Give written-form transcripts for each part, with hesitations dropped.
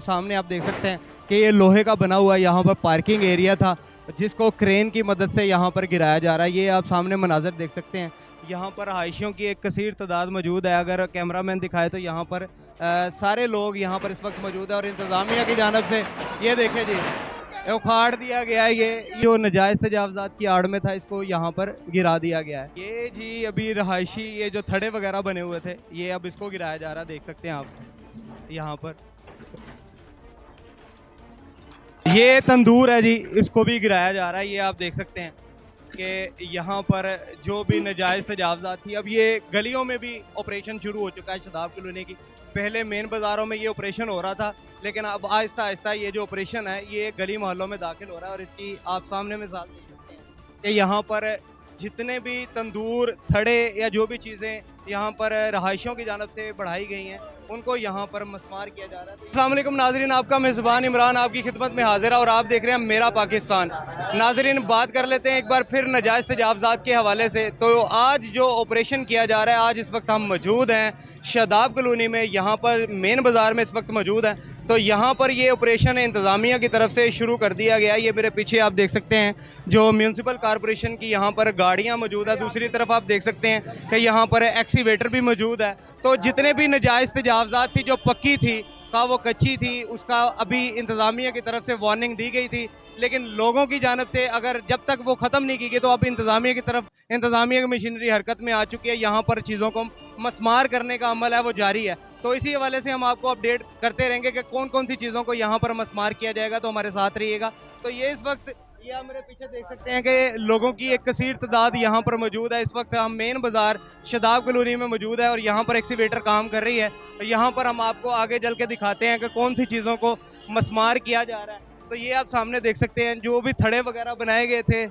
सामने आप देख सकते हैं कि ये लोहे का बना हुआ यहाँ पर पार्किंग एरिया था जिसको क्रेन की मदद से यहाँ पर गिराया जा रहा है। ये आप सामने मनाजर देख सकते हैं। यहाँ पर रहायशियों की एक कसीर तादाद मौजूद है। अगर कैमरामैन दिखाए तो यहाँ पर सारे लोग यहाँ पर इस वक्त मौजूद है और इंतज़ामिया की जानब से ये देखें जी, ये उखाड़ दिया गया है। ये जो नजायज़ तजावज़ात की आड़ में था इसको यहाँ पर गिरा दिया गया है। ये जी अभी रहायशी ये जो थड़े वगैरह बने हुए थे ये अब इसको गिराया जा रहा है, देख सकते हैं आप यहाँ पर। ये तंदूर है जी, इसको भी गिराया जा रहा है। ये आप देख सकते हैं कि यहाँ पर जो भी नजायज़ तजावज़ात थी, अब ये गलियों में भी ऑपरेशन शुरू हो चुका है शदाब कॉलोनी की। पहले मेन बाज़ारों में ये ऑपरेशन हो रहा था, लेकिन अब आहिस्ता आहिस्ता ये जो ऑपरेशन है ये गली मोहल्लों में दाखिल हो रहा है। और इसकी आप सामने मिसाल देख सकते हैं कि यहाँ पर जितने भी तंदूर, थड़े या जो भी चीज़ें यहाँ पर रहायशियों की जानब से बढ़ाई गई हैं उनको यहाँ पर मस्मार किया जा रहा है। अस्सलाम वालेकुम नाजरीन, आपका मेज़बान इमरान आपकी खिदमत में हाजिर है और आप देख रहे हैं मेरा पाकिस्तान। नाजरीन, बात कर लेते हैं एक बार फिर नजायज़ तजावज़ात के हवाले से। तो आज जो ऑपरेशन किया जा रहा है, आज इस वक्त हम मौजूद हैं शदाब कॉलोनी में, यहाँ पर मेन बाज़ार में इस वक्त मौजूद हैं। तो यहाँ पर ये ऑपरेशन इंतज़ामिया की तरफ से शुरू कर दिया गया है। ये मेरे पीछे आप देख सकते हैं जो म्यूनसिपल कॉरपोरेशन की यहाँ पर गाड़ियाँ मौजूद है। दूसरी तरफ आप देख सकते हैं कि यहाँ पर एक्सीवेटर भी मौजूद है। तो जितने भी नजायज़ तजावज़ात थी, जो पक्की थी का वो कच्ची थी, उसका अभी इंतज़ामिया की तरफ से वार्निंग दी गई थी, लेकिन लोगों की जानब से अगर जब तक वो ख़त्म नहीं की गई तो अब इंतज़ामिया की तरफ इंतज़ामिया की मशीनरी हरकत में आ चुकी है। यहाँ पर चीज़ों को मस्मार करने का अमल है वो जारी है। तो इसी हवाले से हम आपको अपडेट करते रहेंगे कि कौन कौन सी चीज़ों को यहाँ पर मस्मार किया जाएगा। तो हमारे साथ रहिएगा। तो ये इस वक्त ये आप मेरे पीछे देख सकते हैं कि लोगों की एक कसीर तादाद यहाँ पर मौजूद है। इस वक्त हम मेन बाज़ार शदाब कॉलोनी में मौजूद है और यहाँ पर एक्सीवेटर काम कर रही है। यहाँ पर हम आपको आगे चल के दिखाते हैं कि कौन सी चीज़ों को मस्मार किया जा रहा है। तो ये आप सामने देख सकते हैं जो भी थड़े वगैरह बनाए गए थे,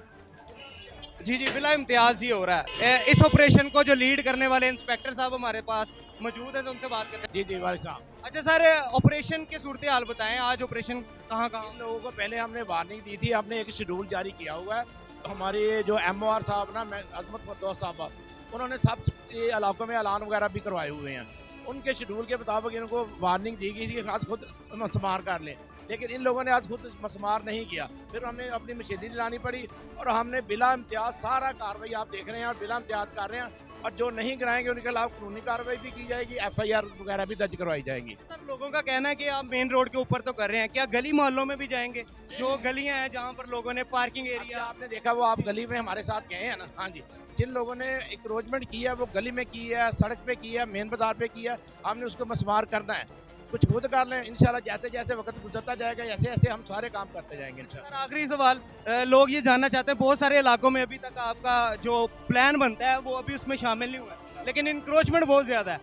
जी जी बिला इम्तियाज़ ही हो रहा है। इस ऑपरेशन को जो लीड करने वाले इंस्पेक्टर साहब हमारे पास मौजूद है, तो उनसे बात करते हैं। जी जी वाले साहब, अच्छा सर, ऑपरेशन की सूरत हाल बताएं, आज ऑपरेशन कहाँ कहाँ? इन लोगों को पहले हमने वार्निंग दी थी, हमने एक शेड्यूल जारी किया हुआ है। तो हमारे जो MOR साहब ना, अजमत फरदौस साहब, उन्होंने सब इलाकों में ऐलान वगैरह भी करवाए हुए हैं। उनके शेड्यूल के मुताबिक इनको वार्निंग दी गई थी कि आज खुद मस्मार कर लें, लेकिन इन लोगों ने आज खुद मस्मार नहीं किया। फिर हमें अपनी मशीनरी लानी पड़ी और हमने बिला इम्तियाज सारा कार्रवाई आप देख रहे हैं और बिला इम्तियाज कर रहे हैं। और जो नहीं कराएंगे उनके खिलाफ कानूनी कार्रवाई भी की जाएगी, FIR वगैरह भी दर्ज करवाई जाएगी। सर, लोगों का कहना है कि आप मेन रोड के ऊपर तो कर रहे हैं, क्या गली मोहल्लों में भी जाएंगे? जो गलियां हैं जहां पर लोगों ने पार्किंग एरिया, आपने देखा वो आप गली में हमारे साथ गए हैं ना। हाँ जी, जिन लोगों ने इंक्रोचमेंट की है वो गली में की है, सड़क पे की है, मेन बाजार पे की है, हमने उसको मस्मार करना है। कुछ खुद कर लें इंशाल्लाह, जैसे जैसे वक्त गुजरता जाएगा ऐसे ऐसे हम सारे काम करते जाएंगे इंशाल्लाह। सर आखिरी सवाल, लोग ये जानना चाहते हैं, बहुत सारे इलाकों में अभी तक आपका जो प्लान बनता है वो अभी उसमें शामिल नहीं हुआ है, लेकिन इंक्रोचमेंट बहुत ज्यादा है,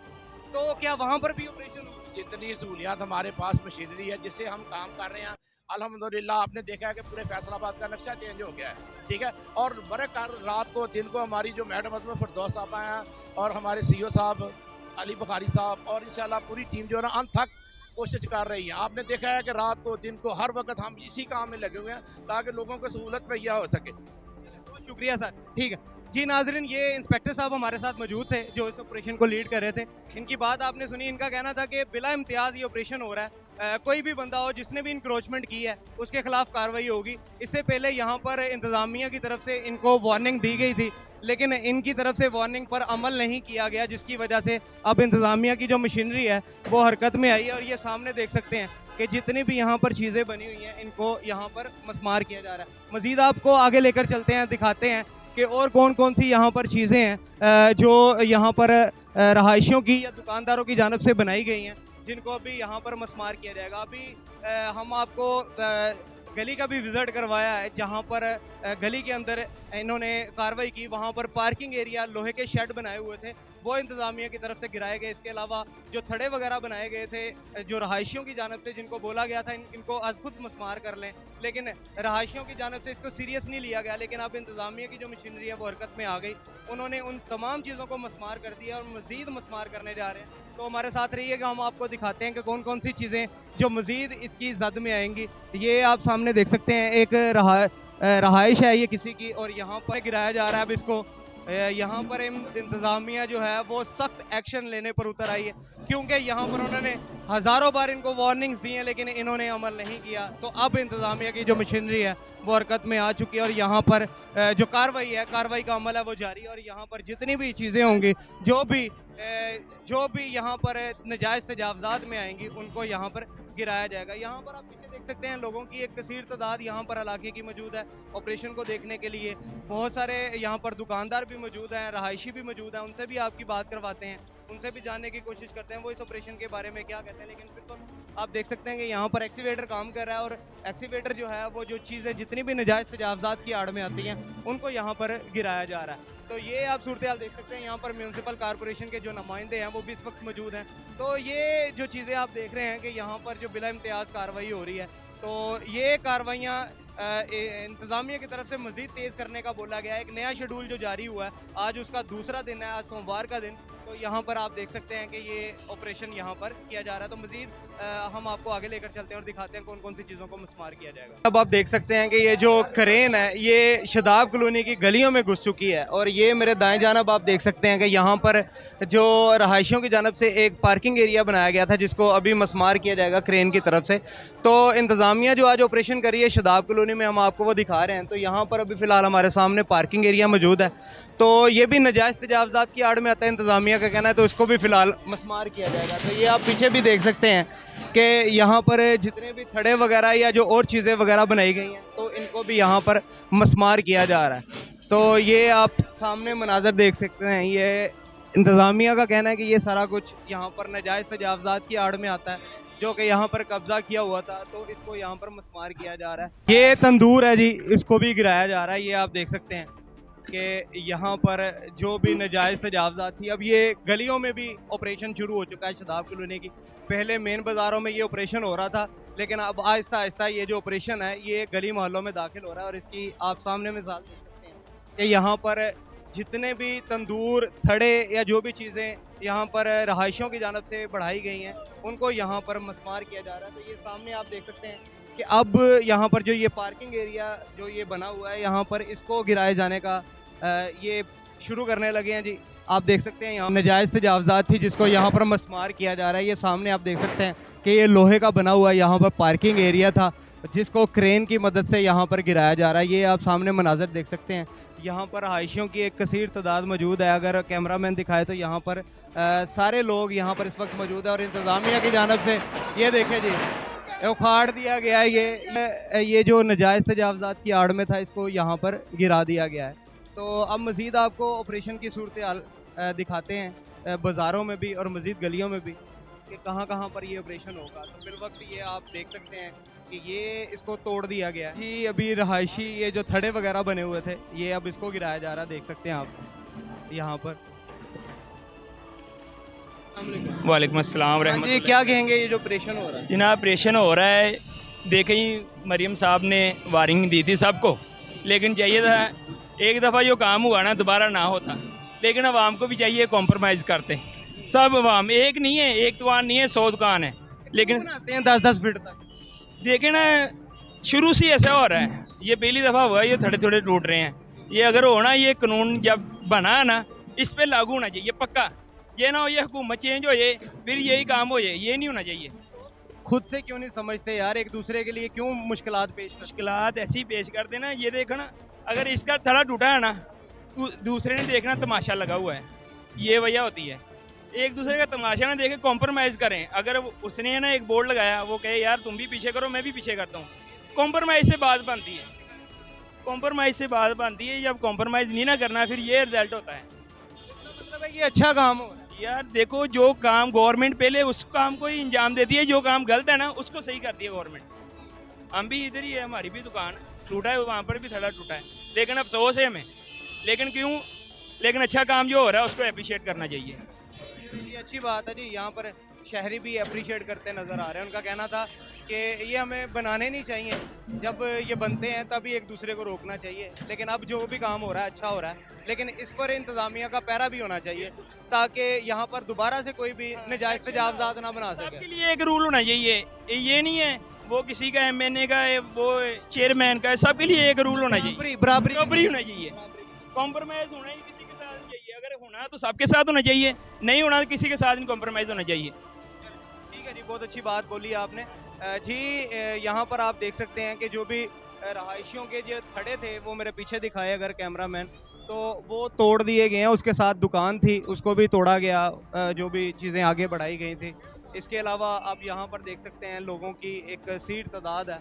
तो क्या वहाँ पर भी ऑपरेशन? जितनी सहूलियात हमारे पास मशीनरी है जिससे हम काम कर रहे हैं अल्हम्दुलिल्लाह। आपने देखा है कि पूरे फैसलाबाद का नक्शा चेंज हो गया है, ठीक है। और बरक रात को दिन को हमारी जो मैडम अजमत फरदौस साहब हैं और हमारे CO साहब अली बुखारी साहब और इंशाल्लाह पूरी टीम जो है ना अंत तक कोशिश कर रही है। आपने देखा है कि रात को दिन को हर वक्त हम इसी काम में लगे हुए हैं ताकि लोगों को सहूलत मुहैया हो सके। बहुत शुक्रिया सर, ठीक है जी। नाजरीन, ये इंस्पेक्टर साहब हमारे साथ मौजूद थे जो इस ऑपरेशन को लीड कर रहे थे। इनकी बात आपने सुनी, इनका कहना था कि बिला इम्तियाज़ ये ऑपरेशन हो रहा है। कोई भी बंदा हो जिसने भी इंक्रोचमेंट की है उसके खिलाफ कार्रवाई होगी। इससे पहले यहाँ पर इंतज़ामिया की तरफ से इनको वार्निंग दी गई थी, लेकिन इनकी तरफ से वार्निंग पर अमल नहीं किया गया, जिसकी वजह से अब इंतज़ामिया की जो मशीनरी है वो हरकत में आई है। और ये सामने देख सकते हैं कि जितनी भी यहाँ पर चीज़ें बनी हुई हैं इनको यहाँ पर मस्मार किया जा रहा है। मज़ीद आपको आगे लेकर चलते हैं, दिखाते हैं कि और कौन कौन सी यहाँ पर चीज़ें हैं जो यहाँ पर रहायशियों की या दुकानदारों की जानब से बनाई गई हैं, जिनको अभी यहाँ पर मस्मार किया जाएगा। अभी हम आपको गली का भी विज़िट करवाया है जहाँ पर गली के अंदर इन्होंने कार्रवाई की। वहाँ पर पार्किंग एरिया, लोहे के शेड बनाए हुए थे, वो इंतज़ामिया की तरफ से गिराए गए। इसके अलावा जो थड़े वगैरह बनाए गए थे जो रहायशियों की जानब से, जिनको बोला गया था इनको आज खुद मस्मार कर लें, लेकिन रहायशियों की जानब से इसको सीरियस नहीं लिया गया। लेकिन अब इंतज़ामिया की जो मशीनरी है वो हरकत में आ गई, उन्होंने उन तमाम चीज़ों को मस्मार कर दिया और मज़ीद मस्मार करने जा रहे हैं। तो हमारे साथ रहिएगा, हम आपको दिखाते हैं कि कौन कौन सी चीज़ें जो मज़ीद इसकी जद में आएंगी। ये आप सामने देख सकते हैं, एक रहायश है ये किसी की, और यहाँ पर गिराया जा रहा है अब इसको। यहाँ पर इंतज़ामिया जो है वो सख्त एक्शन लेने पर उतर आई है, क्योंकि यहाँ पर उन्होंने हज़ारों बार इनको वार्निंग्स दी हैं लेकिन इन्होंने अमल नहीं किया। तो अब इंतज़ामिया की जो मशीनरी है वो हरकत में आ चुकी है और यहाँ पर जो कार्रवाई का अमल है वो जारी है। और यहाँ पर जितनी भी चीज़ें होंगी, जो भी यहाँ पर नाजायज़ तजावज़ात में आएंगी उनको यहाँ पर गिराया जाएगा। यहाँ पर आप पीछे देख सकते हैं लोगों की एक कसीर तादाद यहाँ पर इलाके की मौजूद है ऑपरेशन को देखने के लिए। बहुत सारे यहाँ पर दुकानदार भी मौजूद हैं, रहायशी भी मौजूद हैं, उनसे भी आपकी बात करवाते हैं, उनसे भी जानने की कोशिश करते हैं वो इस ऑपरेशन के बारे में क्या कहते हैं। लेकिन फिर तो आप देख सकते हैं कि यहाँ पर एक्सीवेटर काम कर रहा है और एक्सीवेटर जो है वो जो चीज़ें जितनी भी नाजायज़ तजावज़ात की आड़ में आती हैं उनको यहाँ पर गिराया जा रहा है। तो ये आप सूरत हाल देख सकते हैं, यहाँ पर म्यूनसिपल कॉरपोरेशन के जो नुमाइंदे हैं वो भी इस वक्त मौजूद हैं। तो ये जो चीज़ें आप देख रहे हैं कि यहाँ पर जो बिला इम्तियाज़ कार्रवाई हो रही है, तो ये कार्रवाइयाँ इंतज़ामिया की तरफ से मज़ीद तेज़ करने का बोला गया है। एक नया शेड्यूल जो जारी हुआ है, आज उसका दूसरा दिन है, आज सोमवार का दिन। तो यहाँ पर आप देख सकते हैं कि ये ऑपरेशन यहाँ पर किया जा रहा है। तो मज़ीद हम आपको आगे लेकर चलते हैं और दिखाते हैं कौन कौन सी चीज़ों को मस्मार किया जाएगा। अब आप देख सकते हैं कि ये जो क्रेन है ये शदाब कॉलोनी की गलियों में घुस चुकी है और ये मेरे दाएं जानब आप देख सकते हैं कि यहाँ पर जो रहायशियों की जानब से एक पार्किंग एरिया बनाया गया था जिसको अभी मस्मार किया जाएगा क्रेन की तरफ से। तो इंतज़ामिया जो आज ऑपरेशन करी है शदाब कॉलोनी में, हम आपको वो दिखा रहे हैं। तो यहाँ पर अभी फ़िलहाल हमारे सामने पार्किंग एरिया मौजूद है, तो ये भी नाजायज़ तजावज़ात की आड़ में आता है, इंतज़ामिया का कहना है, तो इसको भी फ़िलहाल मस्मार किया जाएगा। तो ये आप पीछे भी देख सकते हैं कि यहाँ पर जितने भी थड़े वगैरह या जो और चीज़ें वगैरह बनाई गई हैं तो इनको भी यहाँ पर मस्मार किया जा रहा है। तो ये आप सामने मनाज़र देख सकते हैं, ये इंतज़ामिया का कहना है कि ये सारा कुछ यहाँ पर नाजायज़ तजावज़ात की आड़ में आता है, जो कि यहाँ पर कब्जा किया हुआ था, तो इसको यहाँ पर मस्मार किया जा रहा है। ये तंदूर है जी, इसको भी गिराया जा रहा है। ये आप देख सकते हैं कि यहाँ पर जो भी नाजायज़ तजावज़ात थी, अब ये गलियों में भी ऑपरेशन शुरू हो चुका है शदाब कॉलोनी की। पहले मेन बाज़ारों में ये ऑपरेशन हो रहा था, लेकिन अब आहिस्ता आहिस्ता ये जो ऑपरेशन है ये गली मोहल्लों में दाखिल हो रहा है। और इसकी आप सामने मिसाल देख सकते हैं कि यहाँ पर जितने भी तंदूर, थड़े या जो भी चीज़ें यहाँ पर रहायशियों की जानब से बढ़ाई गई हैं उनको यहाँ पर मस्मार किया जा रहा है। तो ये सामने आप देख सकते हैं कि अब यहाँ पर जो ये पार्किंग एरिया जो ये बना हुआ है यहाँ पर इसको गिराए जाने का ये शुरू करने लगे हैं जी। आप देख सकते हैं यहाँ नाजायज़ तजावज़ात थी जिसको यहाँ पर मस्मार किया जा रहा है। ये सामने आप देख सकते हैं कि ये लोहे का बना हुआ यहाँ पर पार्किंग एरिया था जिसको क्रेन की मदद से यहाँ पर गिराया जा रहा है। ये आप सामने मनाज़र देख सकते हैं, यहाँ पर रहायशियों की एक कसीर तादाद मौजूद है। अगर कैमरामैन दिखाए तो यहाँ पर सारे लोग यहाँ पर इस वक्त मौजूद है और इंतज़ामिया की जानब से ये देखें जी उखाड़ दिया गया है। ये जो नाजायज़ तजावज़ात की आड़ में था इसको यहाँ पर गिरा दिया गया है। तो अब मज़ीद आपको ऑपरेशन की सूरत हाल दिखाते हैं बाज़ारों में भी और मज़ीद गलियों में भी कि कहाँ कहाँ पर ये ऑपरेशन होगा। तो फिर वक्त ये आप देख सकते हैं कि ये इसको तोड़ दिया गया है जी। अभी रहायशी ये जो थड़े वगैरह बने हुए थे ये अब इसको गिराया जा रहा है, देख सकते हैं आप यहाँ पर। वालेकुम अस्सलाम रहमतुल्लाह। क्या कहेंगे ये जो ऑपरेशन हो रहा है? जनाब ऑपरेशन हो रहा है, देखें मरियम साहब ने वार्निंग दी थी सबको, लेकिन चाहिए था एक दफ़ा जो काम हुआ ना दोबारा ना होता। लेकिन आवाम को भी चाहिए कॉम्प्रोमाइज़ करते, सब आवाम एक नहीं है, एक दुकान नहीं है 100 दुकान है, लेकिन बनाते हैं 10-10 फीट तक। देखें ना शुरू से ऐसा हो रहा है, ये पहली दफ़ा हुआ है, ये थोड़े थोड़े टूट रहे हैं। ये अगर होना, ये कानून जब बना है ना इस पर लागू होना चाहिए पक्का। ये ना हो ये हुकूमत चेंज हो जाए फिर यही काम हो जाए, ये नहीं होना चाहिए। खुद से क्यों नहीं समझते यार, एक दूसरे के लिए क्यों मुश्किलात पेश करते? मुश्किलात ऐसी पेश कर देना। ये देखो ना, अगर इसका थड़ा टूटा है ना तो दूसरे ने देखना तमाशा लगा हुआ है, ये वजह होती है। एक दूसरे का तमाशा ना देखे, कॉम्प्रोमाइज़ करें। अगर उसने ना एक बोर्ड लगाया, वो कहे यार तुम भी पीछे करो मैं भी पीछे करता हूँ, कॉम्प्रोमाइज़ से बात बनती है, कॉम्प्रोमाइज़ से बात बनती है। जब कॉम्प्रोमाइज़ नहीं ना करना फिर ये रिजल्ट होता है। मतलब है ये अच्छा काम हो रहा है। यार देखो, जो काम गवर्नमेंट पहले उस काम को ही अंजाम देती है, जो काम गलत है ना उसको सही करती है गवर्नमेंट। हम भी इधर ही है, हमारी भी दुकान टूटा है, वहाँ पर भी थड़ा टूटा है, लेकिन अफसोस है हमें। लेकिन क्यों, लेकिन अच्छा काम जो हो रहा है उसको अप्रिशिएट करना चाहिए। ये अच्छी बात है जी, यहाँ पर शहरी भी अप्रिशिएट करते नज़र आ रहे हैं। उनका कहना था कि ये हमें बनाने नहीं चाहिए, जब ये बनते हैं तभी एक दूसरे को रोकना चाहिए। लेकिन अब जो भी काम हो रहा है अच्छा हो रहा है, लेकिन इस पर इंतज़ामिया का पैरा भी होना चाहिए ताकि यहाँ पर दोबारा से कोई भी नाजायज़ तजावज़ात ना बना सके। सबके लिए एक रूल होना चाहिए, ये नहीं है वो किसी का MNA का है, वो चेयरमैन का है, सबके लिए एक रूल होना चाहिए, बराबरी बराबरी होना चाहिए। कॉम्प्रोमाइज़ होना ही किसी के होना तो सबके साथ होना चाहिए, नहीं होना तो किसी के साथ नहीं कॉम्प्रोमाइज़ होना चाहिए। ठीक है जी, बहुत अच्छी बात बोली आपने। जी, यहाँ पर आप देख सकते हैं कि जो भी रहायशियों के जो थड़े थे वो मेरे पीछे दिखाए अगर कैमरामैन, तो वो तोड़ दिए गए हैं। उसके साथ दुकान थी उसको भी तोड़ा गया, जो भी चीज़ें आगे बढ़ाई गई थी। इसके अलावा आप यहाँ पर देख सकते हैं लोगों की एक सीट तादाद है।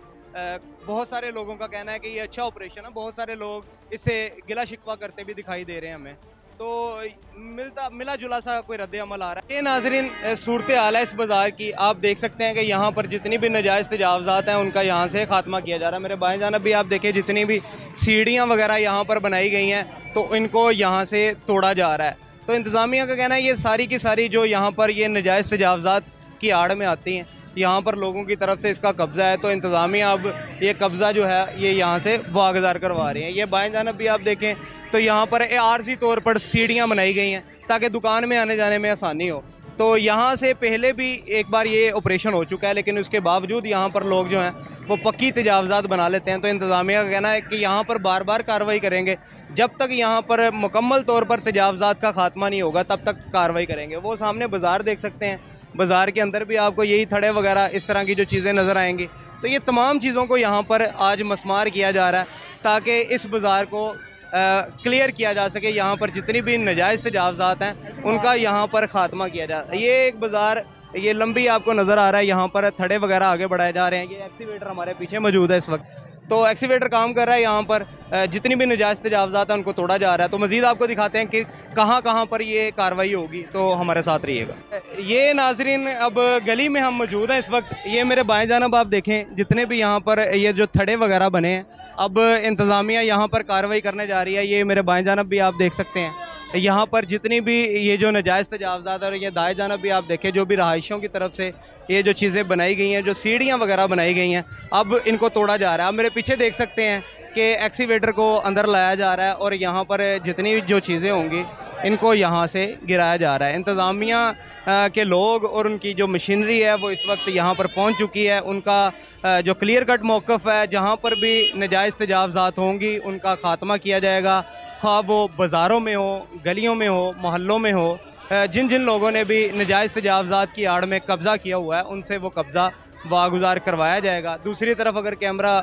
बहुत सारे लोगों का कहना है कि ये अच्छा ऑपरेशन है, बहुत सारे लोग इससे गिला शिकवा करते भी दिखाई दे रहे हैं हमें, तो मिला जुला सा कोई रद्द अमल आ रहा है। ये नाजरीन सूरत हाल है इस बाज़ार की। आप देख सकते हैं कि यहाँ पर जितनी भी नाजायज़ तजावज़ात हैं उनका यहाँ से खात्मा किया जा रहा है। मेरे बाएं जानब भी आप देखिए जितनी भी सीढ़ियाँ वगैरह यहाँ पर बनाई गई हैं तो इनको यहाँ से तोड़ा जा रहा है। तो इंतज़ामिया का कहना है ये सारी की सारी जो यहाँ पर ये नाजायज़ तजावज़ात की आड़ में आती हैं, यहाँ पर लोगों की तरफ से इसका कब्ज़ा है, तो इंतज़ामिया अब ये कब्ज़ा जो है ये यहाँ से वागज़ार करवा रही हैं। ये बाएं जानब भी आप देखें तो यहाँ पर आरज़ी तौर पर सीढ़ियाँ बनाई गई हैं ताकि दुकान में आने जाने में आसानी हो। तो यहाँ से पहले भी एक बार ये ऑपरेशन हो चुका है, लेकिन उसके बावजूद यहाँ पर लोग जो हैं वो पक्की तजावज़ात बना लेते हैं। तो इंतज़ामिया का कहना है कि यहाँ पर बार बार कार्रवाई करेंगे, जब तक यहाँ पर मुकम्मल तौर पर तजावज़ात का खात्मा नहीं होगा तब तक कार्रवाई करेंगे। वो सामने बाज़ार देख सकते हैं, बाज़ार के अंदर भी आपको यही थड़े वगैरह इस तरह की जो चीज़ें नज़र आएंगी। तो ये तमाम चीज़ों को यहाँ पर आज मस्मार किया जा रहा है ताकि इस बाज़ार को क्लियर किया जा सके, यहाँ पर जितनी भी नाजायज़ तजावज़ात हैं उनका यहाँ पर ख़ात्मा किया जाए। ये एक बाज़ार ये लंबी आपको नज़र आ रहा है, यहाँ पर थड़े वगैरह आगे बढ़ाए जा रहे हैं। ये एक्सीवेटर हमारे पीछे मौजूद है इस वक्त, तो एक्सीवेटर काम कर रहा है। यहाँ पर जितनी भी नाजायज़ तजावज़ात हैं उनको तोड़ा जा रहा है। तो मज़ीद आपको दिखाते हैं कि कहाँ कहाँ पर ये कार्रवाई होगी, तो हमारे साथ रहिएगा। ये नाजरीन अब गली में हम मौजूद हैं इस वक्त। ये मेरे बाएं जानब आप देखें जितने भी यहाँ पर ये जो थड़े वगैरह बने हैं, अब इंतज़ामिया यहाँ पर कार्रवाई करने जा रही है। ये मेरे बाएं जानब भी आप देख सकते हैं यहाँ पर जितनी भी ये जो नाजायज़ तजावज़ात और ये दाएं जानब भी आप देखें जो भी रहायशियों की तरफ से ये जो चीज़ें बनाई गई हैं, जो सीढ़ियाँ वगैरह बनाई गई हैं, अब इनको तोड़ा जा रहा है। आप मेरे पीछे देख सकते हैं कि एक्सीवेटर को अंदर लाया जा रहा है और यहाँ पर जितनी भी जो चीज़ें होंगी इनको यहाँ से गिराया जा रहा है। इंतज़ामिया के लोग और उनकी जो मशीनरी है वो इस वक्त यहाँ पर पहुँच चुकी है। उनका जो क्लियर कट मौक़िफ़ है, जहाँ पर भी नाजायज़ तजावज़ात होंगी उनका ख़ात्मा किया जाएगा, ख़्वाह वो बाज़ारों में हो, गलियों में हो, मोहल्लों में हो। जिन जिन लोगों ने भी नाजायज़ तजावज़ात की आड़ में कब्ज़ा किया हुआ है उनसे वो कब्ज़ा वागुज़ार करवाया जाएगा। दूसरी तरफ अगर कैमरा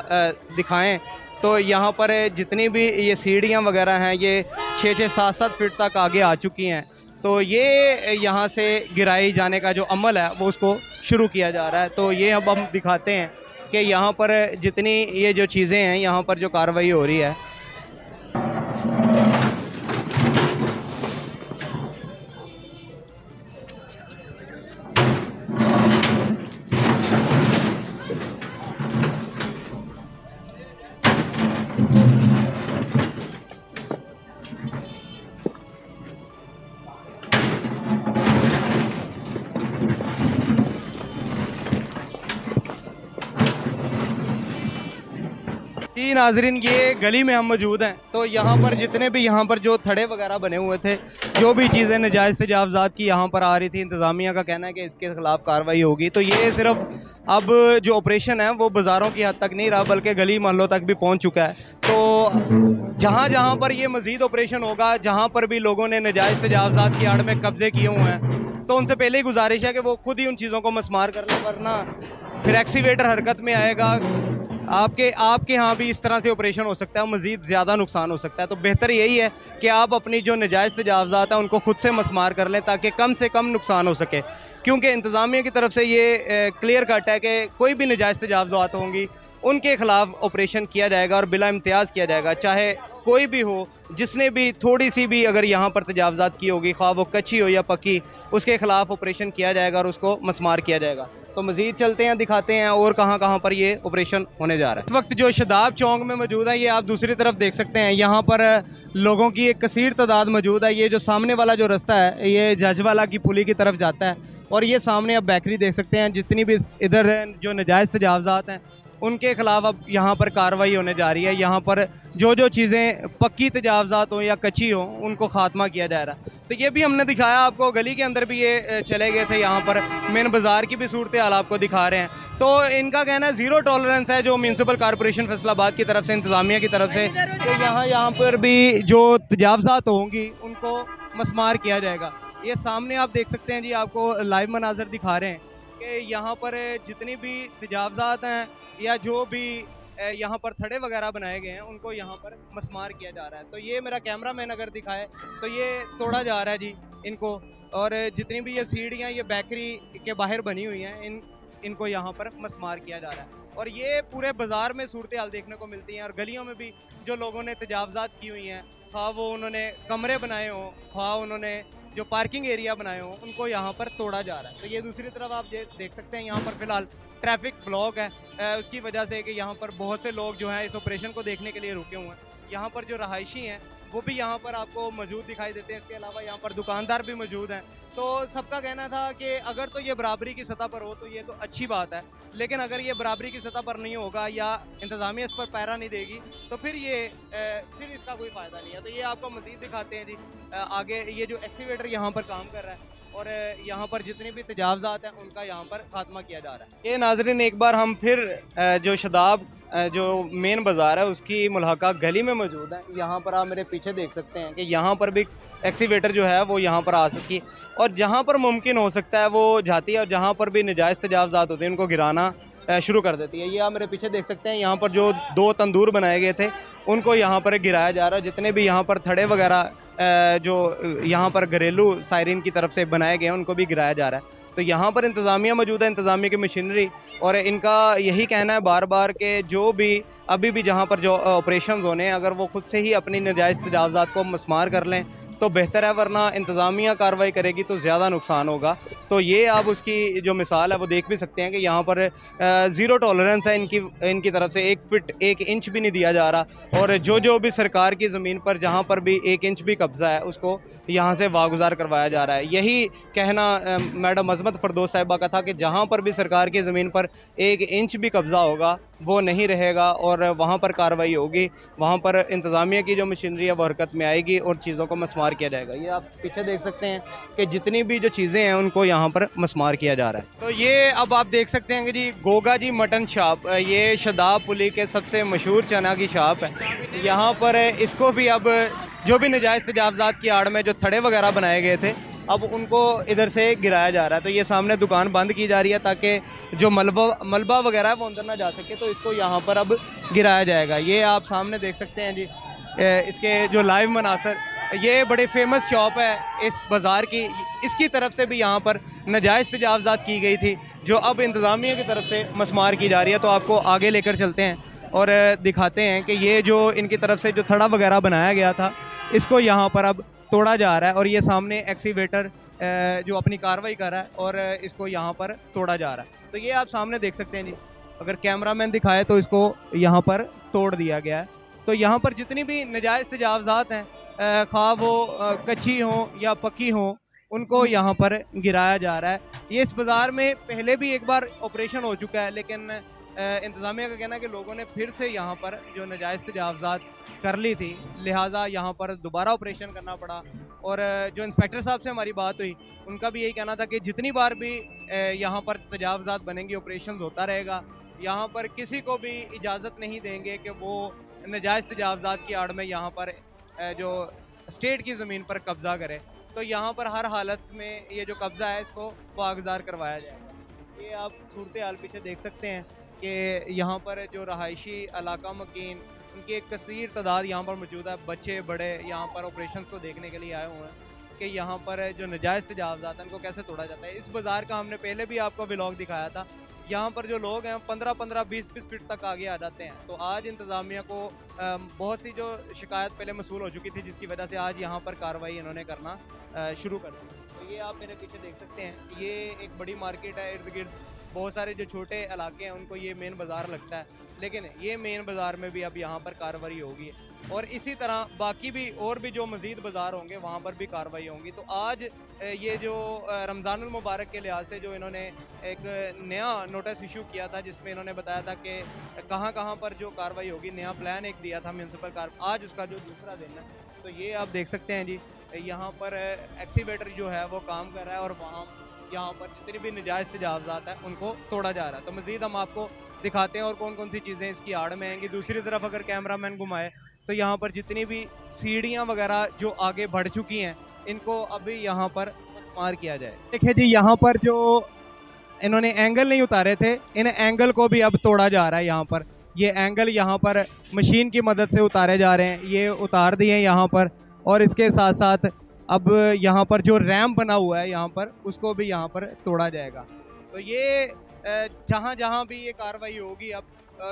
दिखाएं तो यहाँ पर जितनी भी ये सीढ़ियाँ वगैरह हैं ये 6-6, 7-7 फीट तक आगे आ चुकी हैं। तो ये यहाँ से गिराई जाने का जो अमल है वो उसको शुरू किया जा रहा है। तो ये अब हम दिखाते हैं कि यहाँ पर जितनी ये जो चीज़ें हैं यहाँ पर जो कार्रवाई हो रही है। जी नाजरीन, ये गली में हम मौजूद हैं। तो यहाँ पर जितने भी यहाँ पर जो थड़े वगैरह बने हुए थे, जो भी चीज़ें नाजायज़ तजावज़ात की यहाँ पर आ रही थी, इंतज़ामिया का कहना है कि इसके ख़िलाफ़ कार्रवाई होगी। तो ये सिर्फ अब जो ऑपरेशन है वो बाज़ारों की हद तक नहीं रहा बल्कि गली मोहल्लों तक भी पहुँच चुका है। तो जहाँ जहाँ पर ये मज़ीद ऑपरेशन होगा, जहाँ पर भी लोगों ने नाजायज़ तजावज़ात की आड़ में कब्ज़े किए हुए हैं, तो उनसे पहले ही गुजारिश है कि वो खुद ही उन चीज़ों को मस्मार कर लें, वरना फिर एक्सीवेटर हरकत में आएगा। आपके यहाँ भी इस तरह से ऑपरेशन हो सकता है, मज़ीद ज़्यादा नुकसान हो सकता है। तो बेहतर यही है कि आप अपनी जो नाजायज़ तजावज़ात हैं उनको खुद से मस्मार कर लें ताकि कम से कम नुकसान हो सके, क्योंकि इंतज़ामिया की तरफ से ये क्लियर कट है कि कोई भी नाजायज़ तजावज़ात होंगी उनके ख़िलाफ़ ऑपरेशन किया जाएगा और बिला इम्तियाज़ किया जाएगा, चाहे कोई भी हो, जिसने भी थोड़ी सी भी अगर यहाँ पर तजावज़ात की होगी, ख्वाह वो कच्ची हो या पक्की, उसके ख़िलाफ़ ऑपरेशन किया जाएगा और उसको मस्मार किया जाएगा। तो मज़ीद चलते हैं, दिखाते हैं और कहाँ कहाँ पर ये ऑपरेशन होने जा रहा है। इस वक्त जो शदाब चौक में मौजूद है, ये आप दूसरी तरफ देख सकते हैं, यहाँ पर लोगों की एक कसीर तादाद मौजूद है। ये जो सामने वाला जो रास्ता है ये जजवाला की पुली की तरफ जाता है और ये सामने आप बेकरी देख सकते हैं। जितनी भी इधर जो नाजायज़ तजावज़ात हैं उनके खिलाफ अब यहाँ पर कार्रवाई होने जा रही है। यहाँ पर जो चीज़ें पक्की तजावज़ात हों या कच्ची हों उनको ख़ात्मा किया जा रहा है। तो ये भी हमने दिखाया आपको, गली के अंदर भी ये चले गए थे, यहाँ पर मेन बाज़ार की भी सूरत हाल आपको दिखा रहे हैं। तो इनका कहना है ज़ीरो टॉलरेंस है जो म्यूनसिपल कॉरपोरेशन फैसलाबाद की तरफ से, इंतज़ामिया की तरफ से, कि यहाँ पर भी जो तजावज़ात होंगी उनको मस्मार किया जाएगा। ये सामने आप देख सकते हैं जी, आपको लाइव मनाजर दिखा रहे हैं कि यहाँ पर जितनी भी तजावज़ात हैं या जो भी यहाँ पर थड़े वगैरह बनाए गए हैं उनको यहाँ पर मस्मार किया जा रहा है। तो ये मेरा कैमरामैन अगर दिखाए तो ये तोड़ा जा रहा है जी इनको, और जितनी भी ये सीढ़ियाँ ये बेकरी के बाहर बनी हुई हैं इनको यहाँ पर मस्मार किया जा रहा है। और ये पूरे बाज़ार में सूरत हाल देखने को मिलती हैं। और गलियों में भी जो लोगों ने तजावज़ात की हुई हैं, खा वो उन्होंने कमरे बनाए हों, खा उन्होंने जो पार्किंग एरिया बनाए हों, उनको यहाँ पर तोड़ा जा रहा है। तो ये दूसरी तरफ आप देख सकते हैं, यहाँ पर फिलहाल ट्रैफिक ब्लॉक है उसकी वजह से कि यहाँ पर बहुत से लोग जो हैं इस ऑपरेशन को देखने के लिए रुके हुए हैं। यहाँ पर जो रहायशी हैं वो भी यहाँ पर आपको मौजूद दिखाई देते हैं। इसके अलावा यहाँ पर दुकानदार भी मौजूद हैं। तो सबका कहना था कि अगर तो ये बराबरी की सतह पर हो तो ये तो अच्छी बात है, लेकिन अगर ये बराबरी की सतह पर नहीं होगा या इंतज़ामिया इस पर पैरा नहीं देगी तो फिर इसका कोई फ़ायदा नहीं है। तो ये आपको मज़ीद दिखाते हैं जी आगे, ये जो एक्सीवेटर यहाँ पर काम कर रहा है और यहाँ पर जितनी भी तजावज़ात हैं उनका यहाँ पर खात्मा किया जा रहा है। ये नाज़रीन, एक बार हम फिर जो शदाब जो मेन बाज़ार है उसकी मुलाका गली में मौजूद है। यहाँ पर आप मेरे पीछे देख सकते हैं कि यहाँ पर भी एक्सीवेटर जो है वो यहाँ पर आ सकती है और जहाँ पर मुमकिन हो सकता है वो जाती है, और जहाँ पर भी नाजायज़ तजावज़ात होते हैं उनको गिराना शुरू कर देती है। ये आप मेरे पीछे देख सकते हैं, यहाँ पर जो 2 तंदूर बनाए गए थे उनको यहाँ पर गिराया जा रहा है। जितने भी यहाँ पर थड़े वगैरह जो यहाँ पर घरेलू सायरीन की तरफ से बनाए गए हैं उनको भी गिराया जा रहा है। तो यहाँ पर इंतज़ामिया मौजूद है, इंतज़ामिया की मशीनरी, और इनका यही कहना है बार बार कि जो भी अभी भी जहाँ पर जो ऑपरेशन होने हैं अगर वो खुद से ही अपनी नाजायज़ तजावज़ात को मस्मार कर लें तो बेहतर है, वरना इंतज़ामिया कार्रवाई करेगी तो ज़्यादा नुकसान होगा। तो ये आप उसकी जो मिसाल है वो देख भी सकते हैं कि यहाँ पर ज़ीरो टॉलरेंस है इनकी तरफ से। 1 फीट 1 इंच भी नहीं दिया जा रहा, और जो भी सरकार की ज़मीन पर जहाँ पर भी 1 इंच भी कब्ज़ा है उसको यहाँ से वागुजार करवाया जा रहा है। यही कहना मैडम अज़मत फ़रदौस साहिबा का था कि जहाँ पर भी सरकार की ज़मीन पर 1 इंच भी कब्ज़ा होगा वो नहीं रहेगा और वहाँ पर कार्रवाई होगी, वहाँ पर इंतज़ामिया की जो मशीनरी है वो हरकत में आएगी और चीज़ों को मस्मार किया जाएगा। ये आप पीछे देख सकते हैं कि जितनी भी जो चीज़ें हैं उनको यहाँ पर मस्मार किया जा रहा है। तो ये अब आप देख सकते हैं कि जी गोगा जी मटन शॉप, ये शदाब पुली के सबसे मशहूर चना की शॉप है। यहाँ पर इसको भी अब जो भी नाजायज़ तजावज़ात की आड़ में जो थड़े वगैरह बनाए गए थे अब उनको इधर से गिराया जा रहा है। तो ये सामने दुकान बंद की जा रही है ताकि जो मलबा वगैरह है वो अंदर ना जा सके, तो इसको यहाँ पर अब गिराया जाएगा। ये आप सामने देख सकते हैं जी इसके जो लाइव मनासर, ये बड़े फेमस शॉप है इस बाज़ार की। इसकी तरफ से भी यहाँ पर नाजायज़ तजावज़ात की गई थी जो अब इंतज़ामिया की तरफ से मस्मार की जा रही है। तो आपको आगे लेकर चलते हैं और दिखाते हैं कि ये जो इनकी तरफ से जो थड़ा वगैरह बनाया गया था इसको यहाँ पर अब तोड़ा जा रहा है, और ये सामने एक्सीवेटर जो अपनी कार्रवाई कर रहा है और इसको यहाँ पर तोड़ा जा रहा है। तो ये आप सामने देख सकते हैं जी, अगर कैमरामैन दिखाए तो इसको यहाँ पर तोड़ दिया गया है। तो यहाँ पर जितनी भी नाजायज़ तजावज़ात हैं खा वो कच्ची हों या पक्की हों उनको यहाँ पर गिराया जा रहा है। ये इस बाज़ार में पहले भी एक बार ऑपरेशन हो चुका है, लेकिन इंतज़ामिया का कहना है कि लोगों ने फिर से यहाँ पर जो नाजायज़ तजावज़ात कर ली थी, लिहाजा यहाँ पर दोबारा ऑपरेशन करना पड़ा। और जो इंस्पेक्टर साहब से हमारी बात हुई उनका भी यही कहना था कि जितनी बार भी यहाँ पर तजावज़ात बनेंगी ऑपरेशन होता रहेगा। यहाँ पर किसी को भी इजाज़त नहीं देंगे कि वो नाजायज़ तजावज़ात की आड़ में यहाँ पर जो स्टेट की ज़मीन पर कब्ज़ा करे। तो यहाँ पर हर हालत में ये जो कब्ज़ा है इसको वागुज़ार करवाया जाएगा। ये आप सूरत हाल पीछे देख सकते हैं कि यहाँ पर जो रहायशी इलाका मकीन उनकी एक कसीर तादाद यहाँ पर मौजूद है। बच्चे बड़े यहाँ पर ऑपरेशन को देखने के लिए आए हुए हैं कि यहाँ पर जो नाजायज़ तजावज़ात हैं उनको कैसे तोड़ा जाता है। इस बाज़ार का हमने पहले भी आपको व्लॉग दिखाया था। यहाँ पर जो लोग हैं 15-15, 20-20 फीट तक आगे आ जाते हैं। तो आज इंतज़ामिया को बहुत सी जो शिकायत पहले मसूल हो चुकी थी जिसकी वजह से आज यहाँ पर कार्रवाई इन्होंने करना शुरू कर दी। तो ये आप मेरे पीछे देख सकते हैं, ये एक बड़ी मार्केट है, इर्द गिर्द बहुत सारे जो छोटे इलाके हैं उनको ये मेन बाज़ार लगता है, लेकिन ये मेन बाज़ार में भी अब यहाँ पर कार्रवाई होगी। और इसी तरह बाकी भी और भी जो मज़ीद बाज़ार होंगे वहाँ पर भी कार्रवाई होंगी। तो आज ये जो रमज़ानुल मुबारक के लिहाज से जो इन्होंने एक नया नोटिस इशू किया था, जिसमें इन्होंने बताया था कि कहाँ कहाँ पर जो कार्रवाई होगी, नया प्लान एक दिया था म्यूनसिपल आज उसका जो दूसरा दिन है। तो ये आप देख सकते हैं जी, यहाँ पर एक्सीवेटर जो है वो काम कर रहा है और वहाँ यहाँ पर जितनी भी नजायज़ तजावज़ात हैं उनको तोड़ा जा रहा है। तो मज़ीद हम आपको दिखाते हैं और कौन कौन सी चीज़ें इसकी आड़ में आएंगी। दूसरी तरफ अगर कैमरामैन घुमाए तो यहाँ पर जितनी भी सीढ़ियाँ वगैरह जो आगे बढ़ चुकी हैं, इनको अभी यहाँ पर मार किया जाए। देखिए जी, यहाँ पर जो इन्होंने एंगल नहीं उतारे थे, इन एंगल को भी अब तोड़ा जा रहा है। यहाँ पर ये एंगल यहाँ पर मशीन की मदद से उतारे जा रहे हैं, ये उतार दिए यहाँ पर। और इसके साथ साथ अब यहाँ पर जो रैम्प बना हुआ है यहाँ पर, उसको भी यहाँ पर तोड़ा जाएगा। तो ये जहाँ जहाँ भी ये कार्रवाई होगी, अब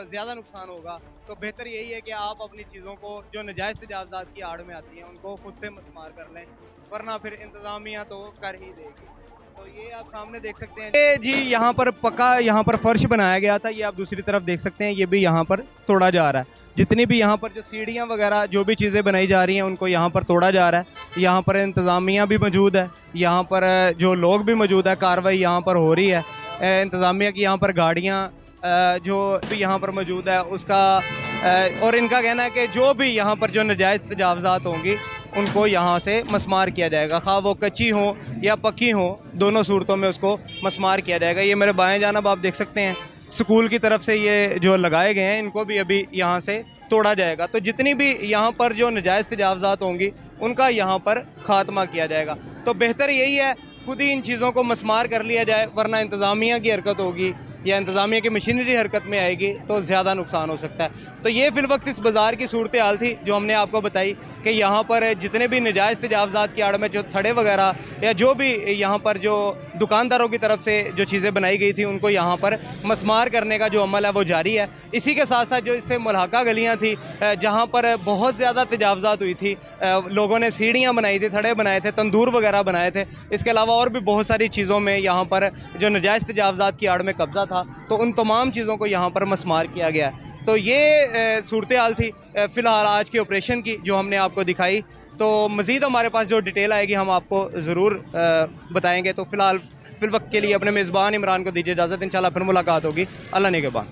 ज़्यादा नुकसान होगा, तो बेहतर यही है कि आप अपनी चीज़ों को जो नाजायज़ तजावज़ात की आड़ में आती हैं उनको खुद से मस्मार कर लें, वरना फिर इंतज़ामिया तो कर ही देगी। तो ये आप सामने देख सकते हैं ये जी, यहाँ पर पक्का यहाँ पर फर्श बनाया गया था, ये आप दूसरी तरफ देख सकते हैं, ये भी यहाँ पर तोड़ा जा रहा है। जितनी भी यहाँ पर जो सीढ़ियाँ वगैरह जो भी चीज़ें बनाई जा रही हैं उनको यहाँ पर तोड़ा जा रहा है। यहाँ पर इंतज़ामिया भी मौजूद है, यहाँ पर जो लोग भी मौजूद है, कार्रवाई यहाँ पर हो रही है। इंतज़ामिया की यहाँ पर गाड़ियाँ जो भी यहाँ पर मौजूद है उसका और इनका कहना है कि जो भी यहाँ पर जो नाजायज़ तजावज़ात होंगी उनको यहाँ से मस्मार किया जाएगा, खा वो कच्ची हो या पक्की हो, दोनों सूरतों में उसको मस्मार किया जाएगा। ये मेरे बाएं जानब आप देख सकते हैं, स्कूल की तरफ से ये जो लगाए गए हैं, इनको भी अभी यहाँ से तोड़ा जाएगा। तो जितनी भी यहाँ पर जो नाजायज़ तजावज़ात होंगी उनका यहाँ पर ख़ात्मा किया जाएगा। तो बेहतर यही है खुद ही इन चीज़ों को मस्मार कर लिया जाए, वरना इंतज़ामिया की हरकत होगी या इंतज़ामिया की मशीनरी हरकत में आएगी तो ज़्यादा नुकसान हो सकता है। तो ये फ़िल वक्त इस बाज़ार की सूरत हाल थी जो हमने आपको बताई कि यहाँ पर जितने भी नाजायज़ तजावज़ात की आड़ में जो थड़े वगैरह या जो भी यहाँ पर जो दुकानदारों की तरफ से जो चीज़ें बनाई गई थी उनको यहाँ पर मस्मार करने का जो अमल है वो जारी है। इसी के साथ साथ जो इससे मुल्हाका गलियाँ थी जहाँ पर बहुत ज़्यादा तजावज़ात हुई थी, लोगों ने सीढ़ियाँ बनाई थी, थड़े बनाए थे, तंदूर वगैरह बनाए थे, इसके अलावा और भी बहुत सारी चीज़ों में यहाँ पर जो नाजायज़ तजावज़ात की आड़ में कब्ज़ा था, तो उन तमाम चीज़ों को यहाँ पर मस्मार किया गया। तो ये सूरत हाल थी फ़िलहाल आज के ऑपरेशन की जो हमने आपको दिखाई। तो मज़ीद हमारे पास जो डिटेल आएगी हम आपको ज़रूर बताएंगे। तो फ़िलहाल फ़िल वक्त के लिए अपने मेज़बान इमरान को दीजिए इजाज़त, इंशाल्लाह फिर मुलाकात होगी। अल्लाह ने के बाद।